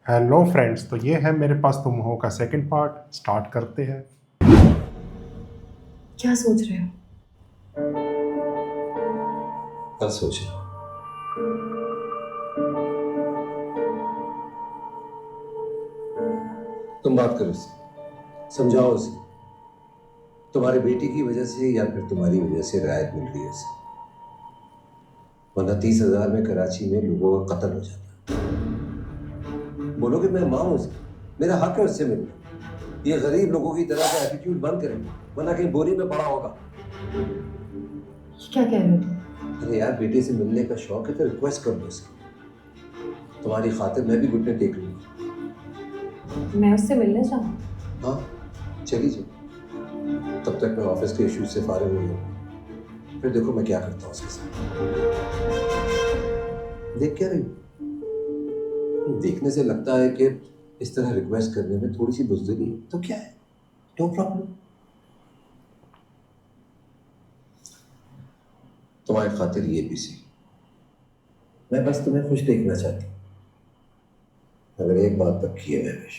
Hello friends, तो ये है मेरे पास तुम हो का सेकंड पार्ट। स्टार्ट करते हैं। क्या सोच रहे हो? क्या सोच रहा हूँ? तुम बात करो उससे, समझाओ उसे। तुम्हारी बेटी की वजह से या फिर तुम्हारी वजह से रियायत मिल रही है उसे, वरना 30,000 में कराची में लोगों का कत्ल हो जाता। बोलो कि मैं मां हूं उसकी, मेरा हक है उससे मिलना। ये गरीब लोगों की तरह का एटीट्यूड बंद करें, वरना कहीं बोरी में पड़ा होगा। क्या कह रहे हो तुम? अरे यार, बेटे से मिलने का शौक है तो रिक्वेस्ट कर दो उसकी। तुम्हारी खातिर मैं भी घुटने टेक लूंगा। मैं उससे मिलने जाऊँ? हाँ, चली जाओ। तब तक मैं ऑफिस के इश्यूज से फारिग हो जाऊँ, फिर देखो मैं क्या करता हूँ उसके साथ। देख क्या रही हो? देखने से लगता है कि इस तरह रिक्वेस्ट करने में थोड़ी सी बुज़दिली है, तो क्या है, नो प्रॉब्लम। तुम्हारी खातिर ये भी सही, मैं बस तुम्हें खुश देखना चाहती हूँ। अगर एक बात पक्की है महविश,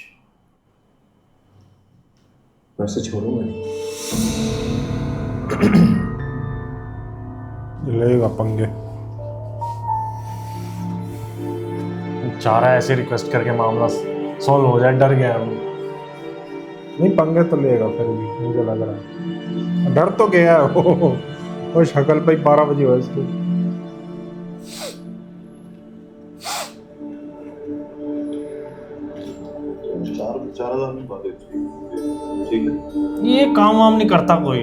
मैं उसे छोड़ूंगा नहीं। लेगा पंगे। चाह रहा है ऐसे रिक्वेस्ट करके मामला सॉल्व हो जाए, डर गया हम। नहीं, पंगे तो लेगा फिर भी, मुझे लग रहा है। डर तो गया है वो। और शक्ल पे 12 बजे हो इसकी। चार 4,000 में बात है। ठीक है, ये काम वाम नहीं करता कोई।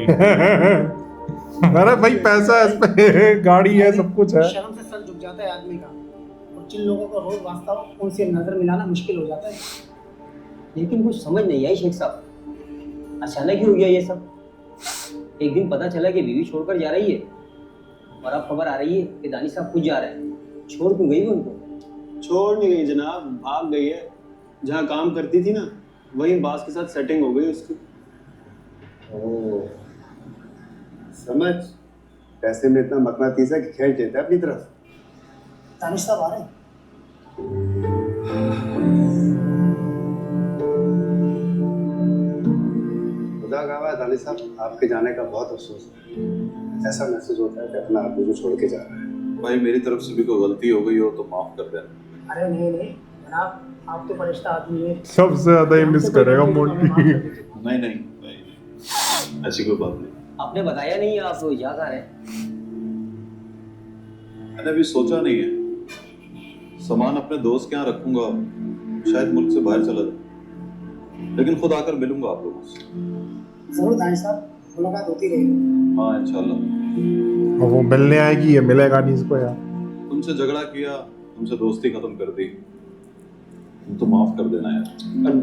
अरे भाई, पैसा है इस पे, गाड़ी है, सब कुछ है। शर्म से सर झुक जाता है आदमी का, और जिन लोगों को रोज वास्ता हो उनसे नजर मिलाना मुश्किल हो जाता है। लेकिन कुछ समझ नहीं आई शेख साहब, अचानक ही हो गया ये सब। एक दिन पता चला कि बीवी छोड़कर जा रही है, और अब खबर आ रही है कि दानिश साहब खुद जा रहे हैं। छोड़ क्यों गई वो उनको? छोड़ नहीं गई जनाब, भाग गई है। जहाँ काम करती थी ना, वहीं बास के साथ सेटिंग हो गई उसकी। ओह, समझ, पैसे में इतना मकनातीस है कि खेल देता है अपनी तरफ। दानिश साहब आ रहे हैं। खुदा गवाह है दानिश साहब, आपके जाने का बहुत अफसोस है। ऐसा महसूस होता है कि अपना आदमी को छोड़ के जा रहा है। भाई मेरी तरफ से भी कोई गलती हो गई हो तो माफ कर देना। अरे नहीं नहीं जनाब, आप तो फरिश्ता आदमी है। सबसे ज्यादा ही मिस करेगा मोंटी। नहीं नहीं नहीं, ऐसी कोई बात नहीं। आपने बताया नहीं आप जा रहे हैं? मैंने अभी सोचा नहीं है। सामान अपने दोस्त के यहाँ रखूंगा, शायद मुल्क से बाहर चला जाए, लेकिन खुद आकर मिलूंगा आप लोगों से। जरूर दानिश साहब, मुलाकात होती रहेगी। हाँ इंशाल्लाह। और वो मिलने आएगी, ये मिलेगा नहीं इसको यार। तुमसे झगड़ा किया, तुमसे दोस्ती खत्म कर दी, तुम तो माफ कर देना यार।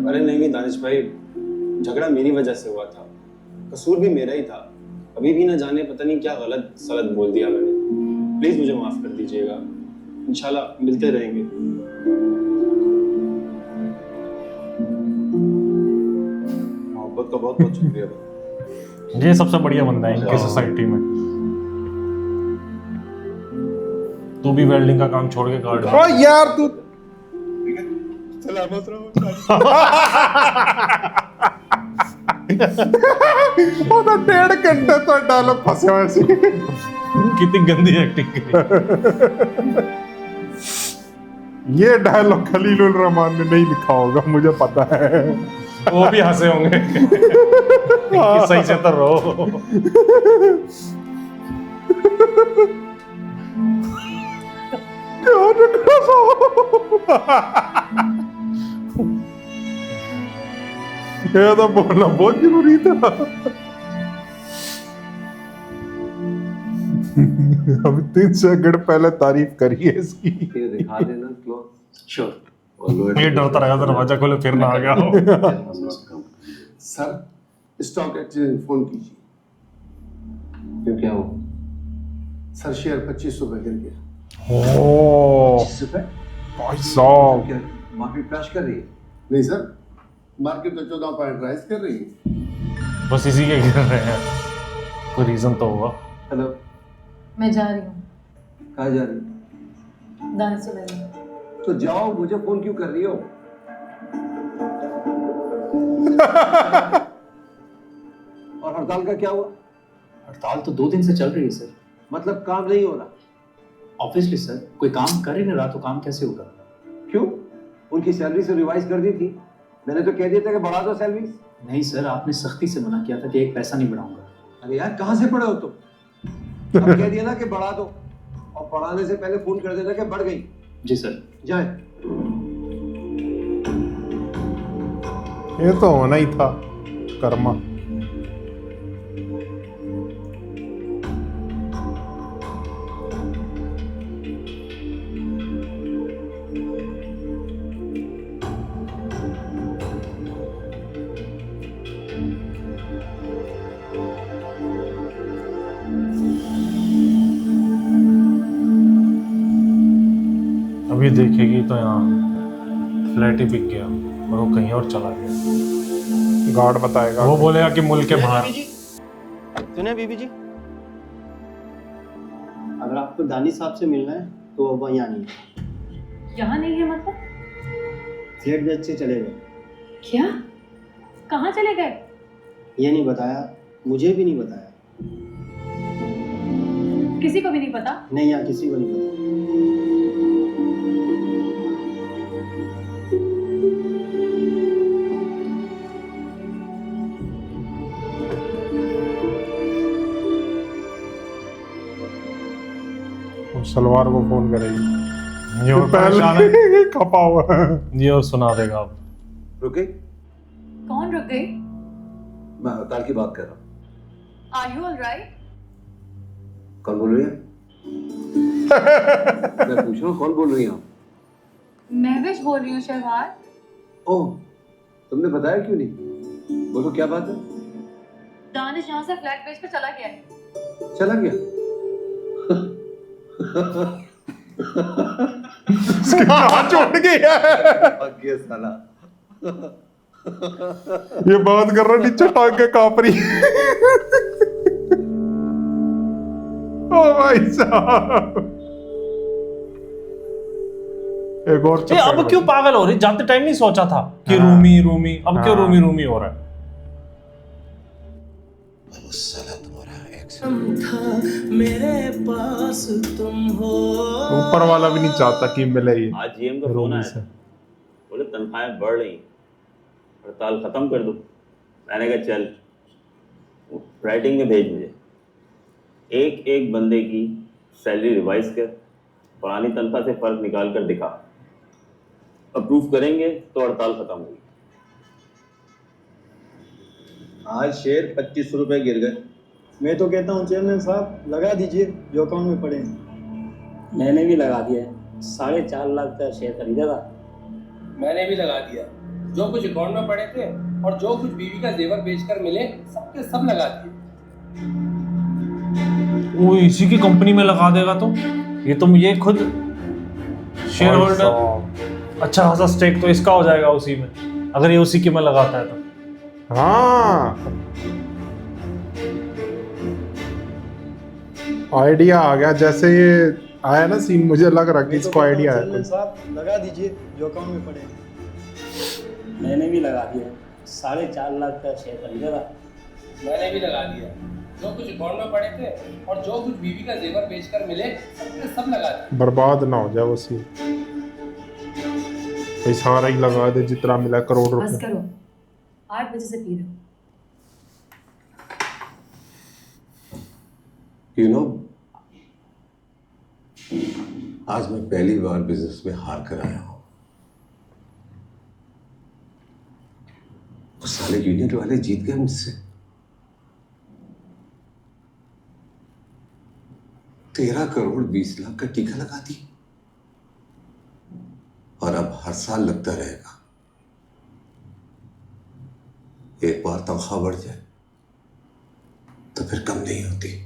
अरे नहीं नहीं दानिश भाई, झगड़ा मेरी वजह से हुआ था, कसूर भी मेरा ही था। अभी भी ना जाने पता नहीं क्या गलत सलत बोल दिया मैंने। प्लीज मुझे माफ कर दीजिएगा, इंशाल्लाह मिलते रहेंगे। मोहब्बत का बहुत बहुत शुक्रिया। ये सबसे बढ़िया बंदा है इनकी सोसाइटी में। तू भी वेल्डिंग का काम छोड़ के गार्ड ओ यार तू सलामत रहो। वो तो 1.5 घंटे तो डायलॉग फंसे हुए सी। कितनी गंदी एक्टिंग की। ये डायलॉग खलीलुर रहमान ने नहीं लिखा होगा, मुझे पता है। वो भी हंसे होंगे कि सही से तो रहो। ये तो बोलना बहुत जरूरी था। अभी 3 सेकंड पहले तारीफ करी है इसकी। ये दिखा देना क्लोथ। श्योर। ये डरता रहेगा दरवाजा खोले फिर ना आ गया हो। सर, स्टॉक एक्सचेंज फोन कीजिए। क्यों, क्या हो? सर, शेयर 25 रुपए गिर गया। ओ 25 रुपए? भाई साहब, क्या मार्केट क्रैश कर रही है? नहीं सर, मार्केट तो 14 पॉइंट राइज कर रही है। बस इसी के गिर रहे हैं, कोई रीजन तो होगा। हेलो, मैं जा रही हूँ कहाँ जा रही हो? दानिश से मिलने। तो जाओ, मुझे फोन क्यों कर रही हो? और हड़ताल का क्या हुआ? हड़ताल तो 2 दिन से चल रही है सर। मतलब काम नहीं हो रहा? ऑब्वियसली सर, कोई काम कर ही नहीं रहा तो काम कैसे होगा? क्यों? उनकी सैलरी से रिवाइज कर दी थी। मैंने तो कह दिया था कि बढ़ा दो सैलरी। नहीं सर, आपने सख्ती से मना किया था कि 1 पैसा नहीं बढ़ाऊंगा। अरे यार कहाँ से पढ़े हो तुम? अब कह दिया ना कि बढ़ा दो, और बढ़ाने से पहले फोन कर देना कि बढ़ गई। जी सर। जाए। ये तो होना ही था, कर्मा। अभी देखेगी तो यहाँ फ्लैट ही बिक गया और वो कहीं और चला गया। गार्ड बताएगा। वो बोलेगा कि मुल्क के बाहर। सुने बीबी जी, अगर आपको दानिश साहब से मिलना है तो अब यहाँ नहीं है। यहाँ नहीं है मतलब? फ्लैट बेच से चले गए। क्या? कहाँ चले गए? ये नहीं बताया, मुझे भी नहीं बताया। किसी को भी नहीं पता? नहीं, यहाँ किसी को नहीं पता। सलवार को फोन करेगी। ये और परेशान है। खपा हुआ है। ये और सुना देगा अब। रुके? कौन रुक गई? मैं हड़ताल की बात कर रहा हूँ। Are you alright? कौन बोल रही है? मैं पूछ रहा हूँ कौन बोल रही है आप? महविश बोल रही हूँ शहवार। ओह, तुमने बताया क्यों नहीं? बोलो क्या बात है? दानिश यहाँ से फ्लैट बेच कर चला गया है। चला गया? उसके हाथ छोड़ गया भाग्य साला। ये बात कर रहा नीचे टांग के कांप रही। ओ भाई साहब, एक और ये अब क्यों पागल हो रही? जाते टाइम नहीं सोचा था कि रूमी रूमी, अब क्यों रूमी रूमी हो रहा है? साला तुम्हारा मेरे पास तुम हो। ऊपर वाला भी नहीं चाहता कि मिले ये। आज जीएम का फोन आया, बोले तनख्वाहें बढ़ रही, हड़ताल खत्म कर दो। मैंने कहा चल, राइटिंग में भेज मुझे, एक एक बंदे की सैलरी रिवाइज कर, पुरानी तनख्वाह से फर्क निकाल कर दिखा, अप्रूव करेंगे तो हड़ताल खत्म होगी। आज शेयर 25 रुपए गिर गए। मैं तो कहता हूँ चेयरमैन साहब लगा दीजिए जो अकाउंट में पड़े हैं। मैंने भी लगा दिया है, 4.5 लाख का शेयर खरीदा था। मैंने भी लगा दिया, जो कुछ अकाउंट में पड़े थे और जो कुछ बीवी का जेवर बेचकर मिले सबके सब लगा दिए। वो इसी की कंपनी में लगा देगा तो ये तो मुझे खुद शेयर होल्डर, अच्छा खासा स्टेक तो इसका हो जाएगा उसी में, अगर ये उसी के में लगाता है तो। हाँ, आइडिया आ गया। जैसे ये आया ना सीन, मुझे लग रहा कि इसको आइडिया है। चेयरमैन साहब लगा दीजिए जो अकाउंट में पड़े हैं। मैंने भी लगा दिया, 4.5 लाख का शेयर खरीदा था। मैंने भी लगा दिया, जो कुछ अकाउंट में पड़े थे और जो कुछ बीवी का जेवर बेचकर मिले सबके सब लगा दिए। बर्बाद ना हो जाए वो सीन, भाई सारा ही लगा दे जितना मिला, करोड़ बस रुपए। करो, 8 बजे से पी रहे हो। You know, आज मैं पहली बार बिजनेस में हार कर आया हूं। उस साले यूनिट वाले जीत गए मुझसे। 13 करोड़ 20 लाख का टीका लगा दी, और अब हर साल लगता रहेगा। एक बार तनख्वाह बढ़ जाए तो फिर कम नहीं होती।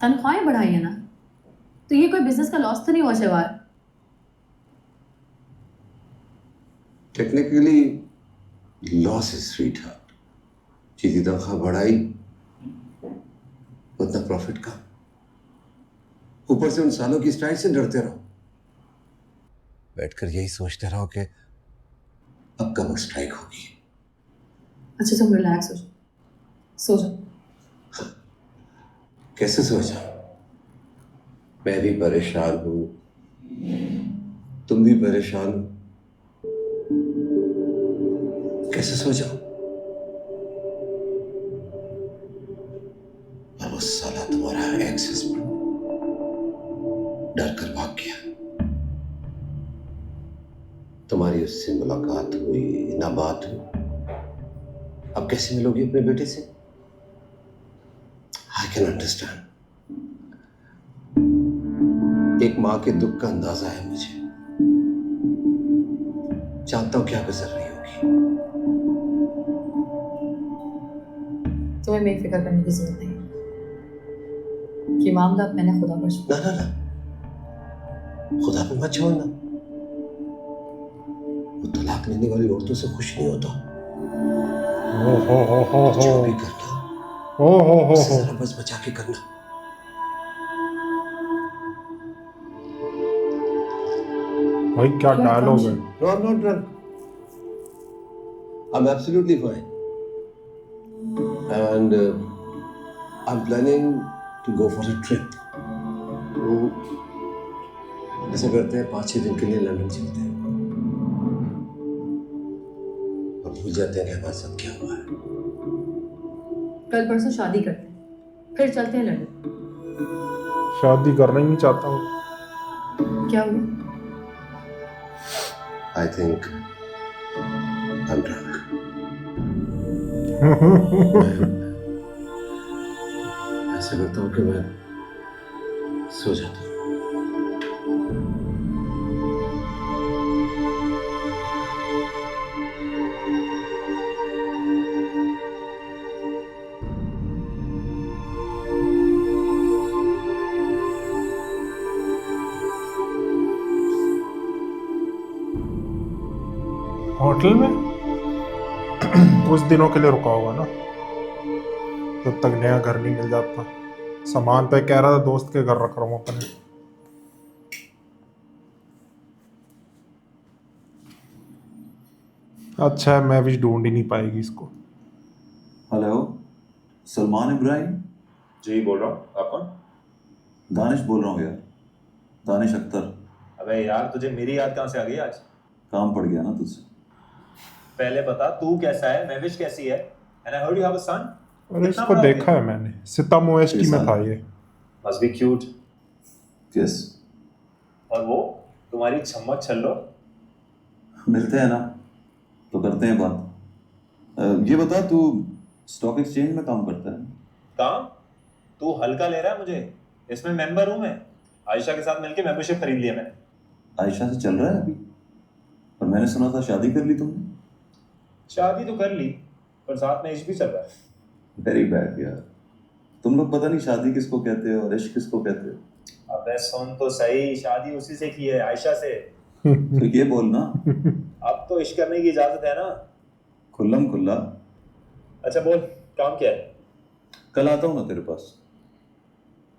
तनख्वाहें बढ़ाई है ना, तो ये कोई बिजनेस का लॉस तो नहीं हुआ Shahwar? Technically loss is sweet heart. जितनी तनख्वाह बढ़ाई उतना प्रॉफिट कम, ऊपर से उन सालों की स्ट्राइक से डरते रहो, बैठकर यही सोचते रहो कि अब कब स्ट्राइक होगी? अच्छा तुम रिलैक्स हो जाओ, सो जाओ। कैसे सोचा? मैं भी परेशान हूं, तुम भी परेशान हो, कैसे सो जाऊं? और वो साला तुम्हारा एक्स हस्बैंड डर कर भाग गया। तुम्हारी उससे मुलाकात हुई ना बात हुई, अब कैसे मिलोगी अपने बेटे से? I can understand. एक मां के दुख का अंदाजा है मुझे, जानता हूं क्या गुजर रही होगी। तुम्हें बेफिक्र करने की जरूरत नहीं, ये मामला अब मैंने खुदा पर छोड़ा। ना ना ना, खुदा पे मत छोड़ना। वो तलाक लेने वाली औरतों से खुश नहीं होता। जो भी करना उससे जरा बच बचा के करना। भाई क्या डायलॉग है। No, I'm not drunk. I'm absolutely fine. And I'm planning to go for a trip. तो ऐसा करते हैं 5-6 दिन के लिए लंदन चलते हैं और भूल जाते हैं कि हमारे साथ क्या हुआ है। कल परसों शादी करते हैं, फिर चलते हैं लंदन। शादी करना ही नहीं चाहता हूँ। क्या हुआ? I think I'm drunk. ऐसा करता हूँ कि मैं सो जाता हूँ। होटल में कुछ दिनों के लिए रुका होगा ना, जब तक नया घर नहीं मिल जाता। सामान पे कह रहा था दोस्त के घर रख रहा हूँ अपने। अच्छा है, मैं भी ढूंढ ही नहीं पाएगी इसको। हेलो, सलमान इब्राहिम? जी बोल रहा हूँ, आप कौन? दानिश बोल रहा हूँ यार, दानिश अख्तर। अबे यार तुझे मेरी याद कहाँ से आ गई आज? काम पड़ गया ना तुझसे। पहले बता तू कैसा है, महविश कैसी है? And I heard you have a son. अरे इसको देखा है मैंने, सितम ओएसटी में था ये। Must be cute. यस। और वो तुम्हारी छम्मक छल्लो? मिलते हैं ना तो करते हैं बात। ये बता, तू स्टॉक एक्सचेंज में काम करता है? काम? तू हल्का ले रहा है मुझे? इसमें मेंबर हूँ मैं। आयशा के साथ मिलके मेंबरशिप खरीद लिया मैंने। आयशा से चल रहा है अभी? और मैंने सुना था शादी कर ली तुमने। शादी तो कर ली, पर साथ में इश्क भी चल रहा है। वेरी बैड यार, तुम लोग पता नहीं शादी किसको कहते हो और इश्क किसको कहते हो। अबे सुन तो सही, शादी उसी से की है, आयशा से। तो ये बोलना। अब तो इश्क करने की इजाजत है ना? खुल्लम खुल्ला। अच्छा बोल, काम क्या है? कल आता हूँ ना तेरे पास,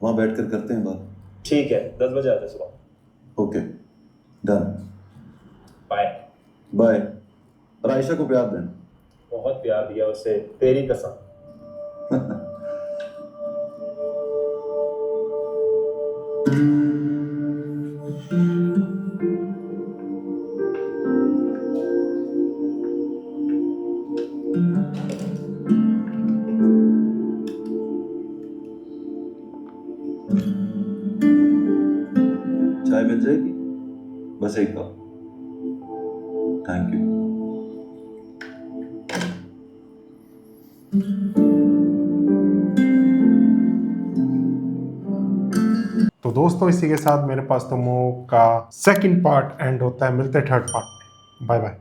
वहां बैठ कर करते हैं बात। ठीक है, 10 बजे आते सुबह। Okay done. बाय। बाय। और आयशा को प्यार देना। बहुत प्यार दिया उसे, तेरी कसम। चाय मिल जाएगी? बस एक कप। Thank you. तो दोस्तों इसी के साथ मेरे पास तो मो का सेकंड पार्ट एंड होता है। मिलते हैं थर्ड पार्ट में। Bye bye.